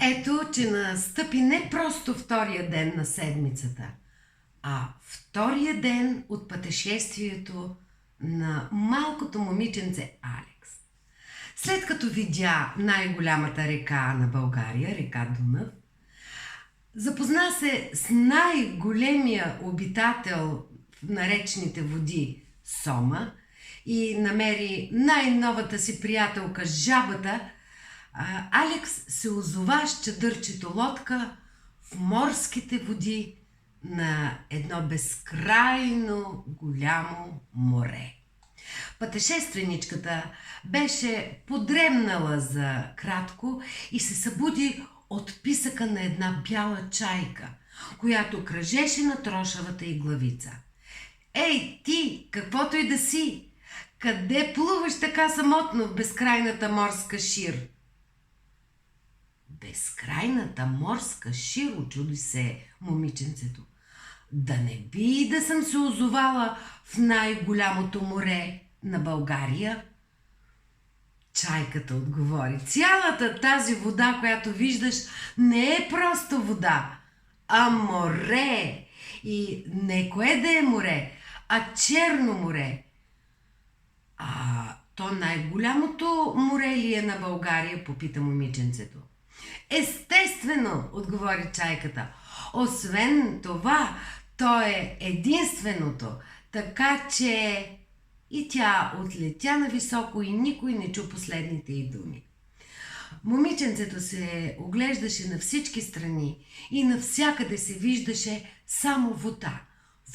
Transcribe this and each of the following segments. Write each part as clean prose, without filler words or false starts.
Ето, че настъпи не просто втория ден на седмицата, а втория ден от пътешествието на малкото момиченце Алекс. След като видя най-голямата река на България, река Дунав, запозна се с най-големия обитател на речните води Сома и намери най-новата си приятелка жабата, Алекс се озова с чадърчето лодка в морските води на едно безкрайно голямо море. Пътешественичката беше подремнала за кратко и се събуди от писъка на една бяла чайка, която кръжеше на трошавата й главица. Ей, ти, каквото и да си, къде плуваш така самотно в безкрайната морска шир? Безкрайната морска шир, очуди се момиченцето. Да не би да съм се озовала в най-голямото море на България? Чайката отговори: цялата тази вода, която виждаш, не е просто вода, а море. И не кое да е море, а Черно море. А то най-голямото море ли е на България? Попита момиченцето. Естествено, отговори чайката. Освен това, то е единственото, така че... И тя отлетя нависоко и никой не чу последните й думи. Момиченцето се оглеждаше на всички страни и навсякъде се виждаше само вода.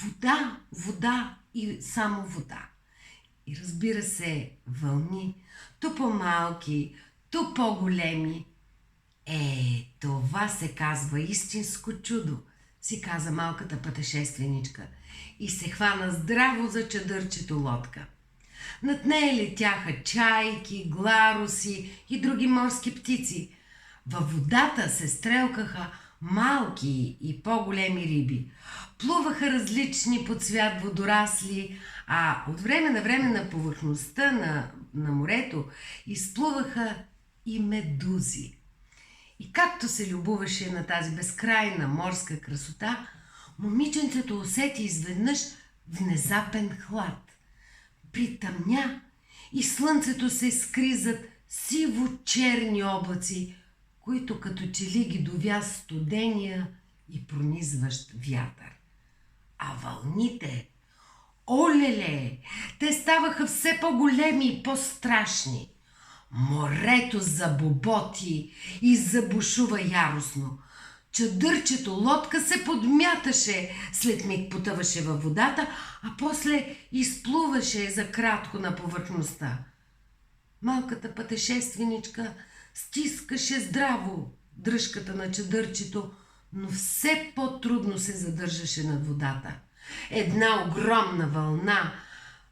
Вода, вода и само вода. И разбира се, вълни, то по-малки, то по-големи. Това се казва истинско чудо, си каза малката пътешественичка и се хвана здраво за чадърчето лодка. Над нея летяха чайки, гларуси и други морски птици. Във водата се стрелкаха малки и по-големи риби. Плуваха различни по цвят водорасли, а от време на време на повърхността на морето изплуваха и медузи. И както се любоваше на тази безкрайна морска красота, момиченцето усети изведнъж внезапен хлад. Притъмня и слънцето се скри зад сиво-черни облаци, които като че ли ги довя студения и пронизващ вятър. А вълните, олеле, те ставаха все по-големи и по-страшни. Морето забоботи и забушува яростно. Чадърчето лодка се подмяташе, след миг потъваше във водата, а после изплуваше за кратко на повърхността. Малката пътешественичка стискаше здраво дръжката на чадърчето, но все по-трудно се задържаше над водата. Една огромна вълна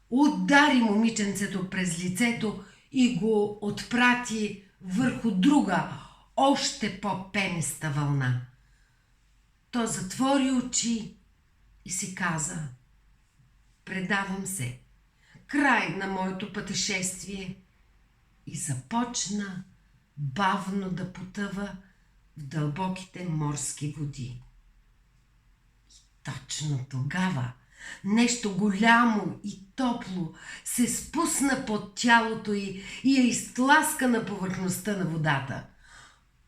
удари момиченцето през лицето и го отпрати върху друга, още по-пениста вълна. То затвори очи и си каза: предавам се, край на моето пътешествие, и започна бавно да потъва в дълбоките морски води. И точно тогава нещо голямо и топло се спусна под тялото й и я изтласка на повърхността на водата.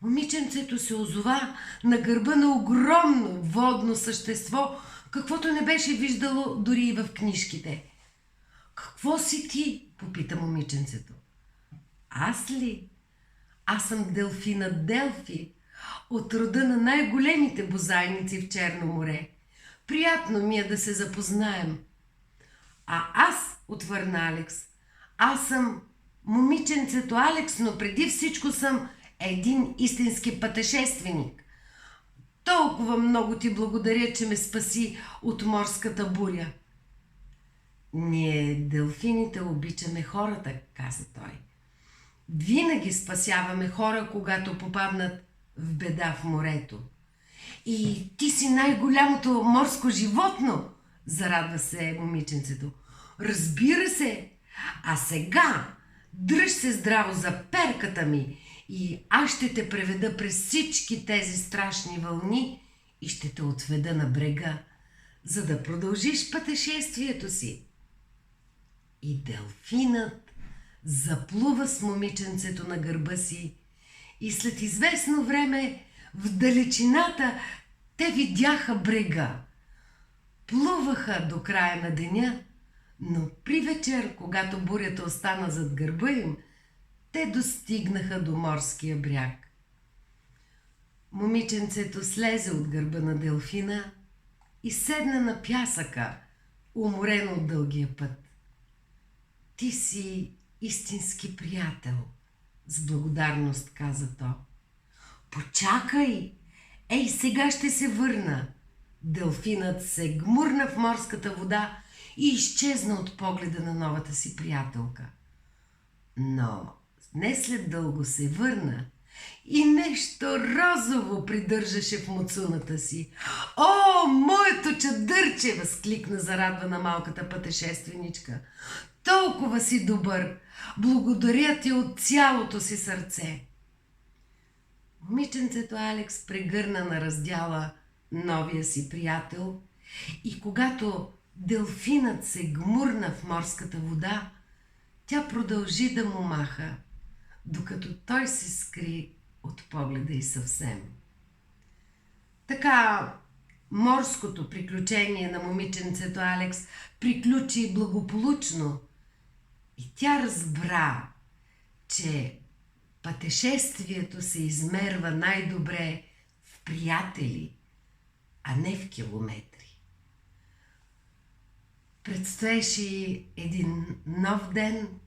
Момиченцето се озова на гърба на огромно водно същество, каквото не беше виждало дори и в книжките. Какво си ти? Попита момиченцето. Аз ли? Аз съм делфина Делфи, от рода на най-големите бозайници в Черно море. Приятно ми е да се запознаем. А аз, отвърна Алекс, аз съм момиченцето Алекс, но преди всичко съм един истински пътешественик. Толкова много ти благодаря, че ме спаси от морската буря. Ние, делфините, обичаме хората, каза той. Винаги спасяваме хора, когато попаднат в беда в морето. И ти си най-голямото морско животно, зарадва се момиченцето. Разбира се, а сега дръж се здраво за перката ми и аз ще те преведа през всички тези страшни вълни и ще те отведа на брега, за да продължиш пътешествието си. И делфинът заплува с момиченцето на гърба си и след известно време в далечината те видяха брега. Плуваха до края на деня, но при вечер, когато бурята остана зад гърба им, те достигнаха до морския бряг. Момиченцето слезе от гърба на делфина и седна на пясъка, уморено от дългия път. Ти си истински приятел, с благодарност каза то. Почакай! Ей, сега ще се върна! Делфинът се гмурна в морската вода и изчезна от погледа на новата си приятелка. Но не след дълго се върна и нещо розово придържаше в муцуната си. О, моето чадърче! Възкликна зарадвана малката пътешественичка. Толкова си добър! Благодаря ти от цялото си сърце! Момиченцето Алекс прегърна на раздяла новия си приятел и когато делфинът се гмурна в морската вода, тя продължи да му маха, докато той се скри от погледа й съвсем. Така морското приключение на момиченцето Алекс приключи благополучно и тя разбра, че пътешествието се измерва най-добре в приятели, а не в километри. Предстоеше един нов ден,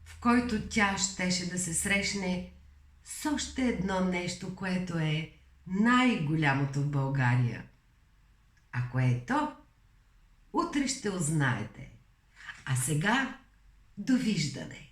в който тя щеше да се срещне с още едно нещо, което е най-голямото в България. А кое е то? Утре ще узнаете. А сега довиждане!